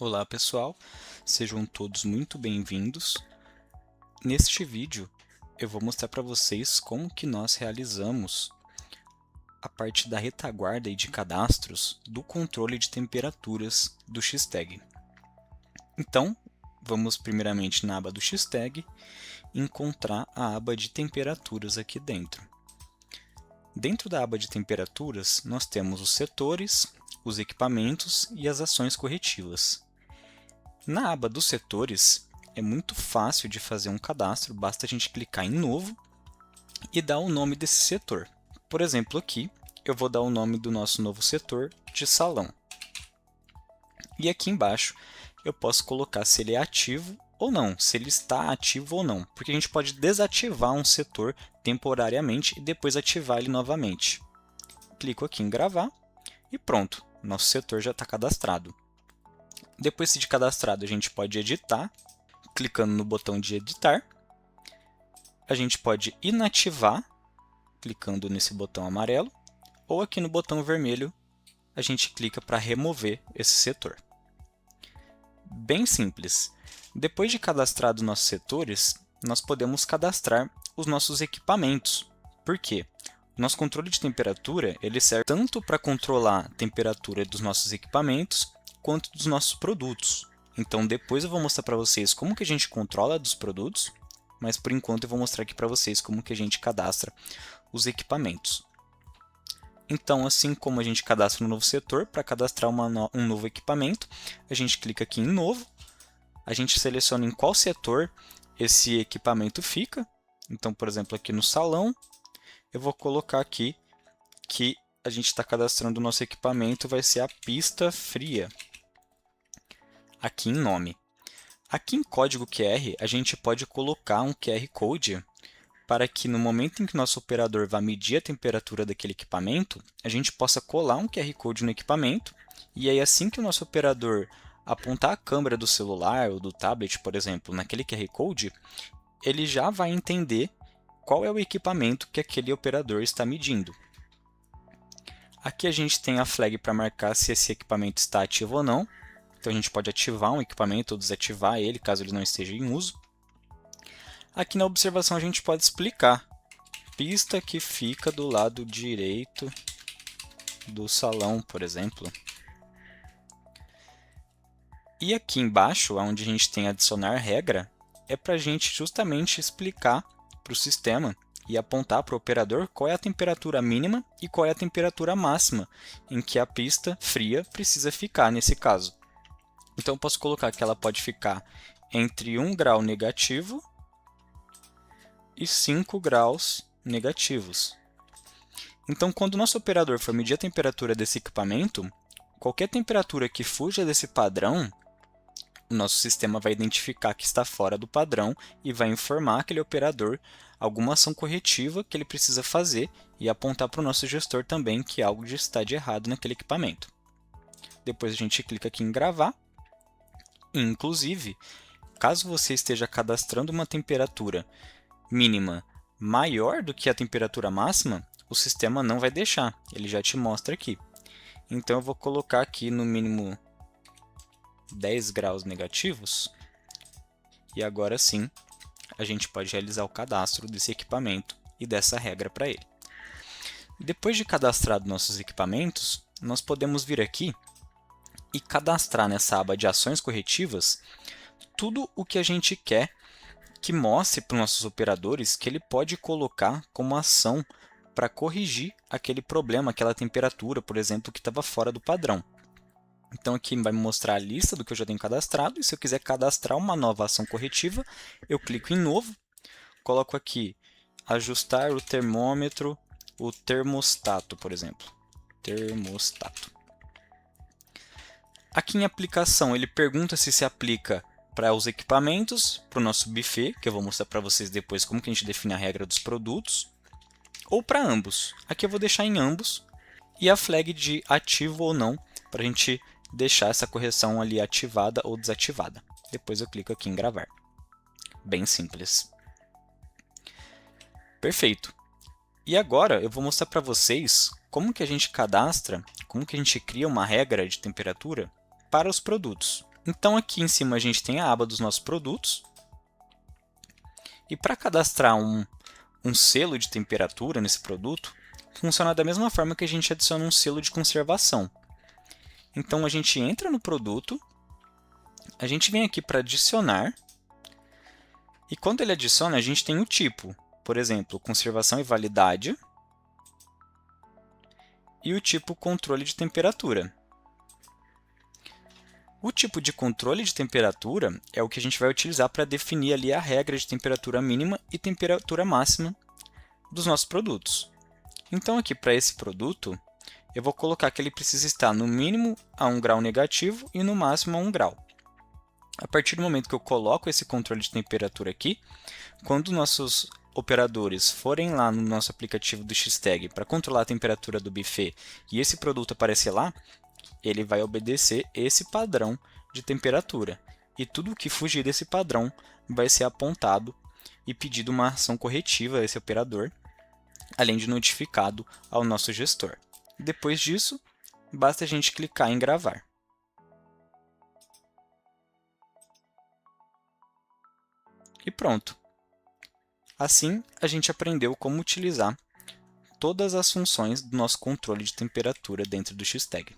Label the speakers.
Speaker 1: Olá pessoal, sejam todos muito bem-vindos. Neste vídeo eu vou mostrar para vocês como que nós realizamos a parte da retaguarda e de cadastros do controle de temperaturas do Xtag. Então, vamos primeiramente na aba do Xtag e encontrar a aba de temperaturas aqui dentro. Dentro da aba de temperaturas, nós temos os setores, os equipamentos e as ações corretivas. Na aba dos setores, é muito fácil de fazer um cadastro, basta a gente clicar em Novo e dar o nome desse setor. Por exemplo, aqui eu vou dar o nome do nosso novo setor de salão. E aqui embaixo eu posso colocar se ele é ativo ou não, se ele está ativo ou não, porque a gente pode desativar um setor temporariamente e depois ativar ele novamente. Clico aqui em gravar e pronto, nosso setor já está cadastrado. Depois de cadastrado, a gente pode editar, clicando no botão de editar. A gente pode inativar, clicando nesse botão amarelo, ou aqui no botão vermelho, a gente clica para remover esse setor. Bem simples. Depois de cadastrados nossos setores, nós podemos cadastrar os nossos equipamentos. Por quê? Nosso controle de temperatura ele serve tanto para controlar a temperatura dos nossos equipamentos, quanto dos nossos produtos. Então depois eu vou mostrar para vocês como que a gente controla dos produtos, mas por enquanto eu vou mostrar aqui para vocês como que a gente cadastra os equipamentos. Então, assim como a gente cadastra um novo setor, para cadastrar um novo equipamento, a gente clica aqui em Novo, a gente seleciona em qual setor esse equipamento fica. Então, por exemplo, aqui no salão, eu vou colocar aqui que a gente está cadastrando o nosso equipamento, vai ser a pista fria. Aqui em nome. Aqui em código QR, a gente pode colocar um QR Code para que no momento em que nosso operador vai medir a temperatura daquele equipamento, a gente possa colar um QR Code no equipamento e aí assim que o nosso operador apontar a câmera do celular ou do tablet, por exemplo, naquele QR Code, ele já vai entender qual é o equipamento que aquele operador está medindo. Aqui a gente tem a flag para marcar se esse equipamento está ativo ou não. Então a gente pode ativar um equipamento ou desativar ele caso ele não esteja em uso. Aqui na observação a gente pode explicar. Pista que fica do lado direito do salão, por exemplo. E aqui embaixo, onde a gente tem adicionar regra, é para a gente justamente explicar para o sistema e apontar para o operador qual é a temperatura mínima e qual é a temperatura máxima em que a pista fria precisa ficar nesse caso. Então, eu posso colocar que ela pode ficar entre 1 grau negativo e 5 graus negativos. Então, quando o nosso operador for medir a temperatura desse equipamento, qualquer temperatura que fuja desse padrão, o nosso sistema vai identificar que está fora do padrão e vai informar aquele operador alguma ação corretiva que ele precisa fazer e apontar para o nosso gestor também que algo já está de errado naquele equipamento. Depois a gente clica aqui em gravar. Inclusive, caso você esteja cadastrando uma temperatura mínima maior do que a temperatura máxima, o sistema não vai deixar, ele já te mostra aqui. Então eu vou colocar aqui no mínimo 10 graus negativos e agora sim a gente pode realizar o cadastro desse equipamento e dessa regra para ele. Depois de cadastrado nossos equipamentos, nós podemos vir aqui e cadastrar nessa aba de ações corretivas tudo o que a gente quer que mostre para os nossos operadores que ele pode colocar como ação para corrigir aquele problema, aquela temperatura, por exemplo, que estava fora do padrão. Então aqui vai me mostrar a lista do que eu já tenho cadastrado e se eu quiser cadastrar uma nova ação corretiva, eu clico em novo, coloco aqui ajustar o termômetro, o termostato, por exemplo. Termostato. Aqui em aplicação, ele pergunta se aplica para os equipamentos, para o nosso buffet, que eu vou mostrar para vocês depois como que a gente define a regra dos produtos, ou para ambos. Aqui eu vou deixar em ambos, e a flag de ativo ou não, para a gente deixar essa correção ali ativada ou desativada. Depois eu clico aqui em gravar. Bem simples. Perfeito. E agora eu vou mostrar para vocês como que a gente cadastra, como que a gente cria uma regra de temperatura para os produtos. Então aqui em cima a gente tem a aba dos nossos produtos. E para cadastrar um selo de temperatura nesse produto, funciona da mesma forma que a gente adiciona um selo de conservação. Então a gente entra no produto, a gente vem aqui para adicionar, e quando ele adiciona, a gente tem o tipo, por exemplo, conservação e validade, e o tipo controle de temperatura. O tipo de controle de temperatura é o que a gente vai utilizar para definir ali a regra de temperatura mínima e temperatura máxima dos nossos produtos. Então aqui para esse produto, eu vou colocar que ele precisa estar no mínimo a 1 grau negativo e no máximo a 1 grau. A partir do momento que eu coloco esse controle de temperatura aqui, quando nossos operadores forem lá no nosso aplicativo do Xtag para controlar a temperatura do buffet e esse produto aparecer lá, ele vai obedecer esse padrão de temperatura. E tudo que fugir desse padrão vai ser apontado e pedido uma ação corretiva a esse operador, além de notificado ao nosso gestor. Depois disso, basta a gente clicar em gravar. E pronto! Assim, a gente aprendeu como utilizar todas as funções do nosso controle de temperatura dentro do Xtag.